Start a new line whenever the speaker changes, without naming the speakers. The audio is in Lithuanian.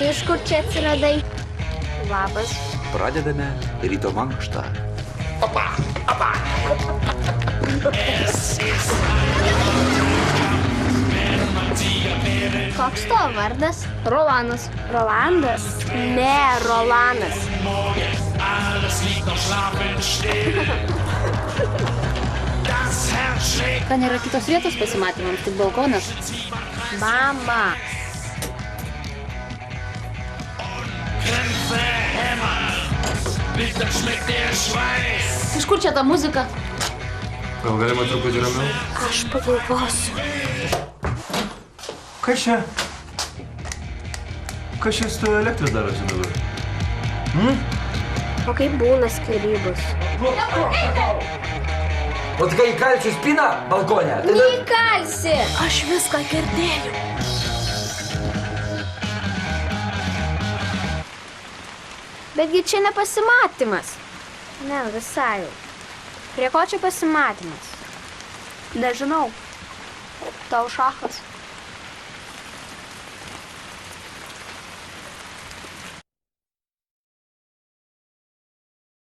Tai iš kur čia atsiradai? Labas.
Pradedame ryto mankštą. Opa, opa.
Koks tavo vardas?
Rolandas.
Rolandas? Ne, Rolanas.
Ten yra kitos vietos pasimatymams, tik balkonas.
Mama.
Iš kur čia ta muzika?
Gal galima truputį ramiau?
Aš pagalvosiu.
Kas čia? Kas čia su elektros darosi dabar?
O kaip būna skyrybos?
O tai kai įkalčiu spyną balkonę?
Neįkalsi!
Aš viską girdėjau.
Betgi čia ne pasimatymas. Ne, visai. Prie ko čia pasimatymas? Nežinau. Tau šachas.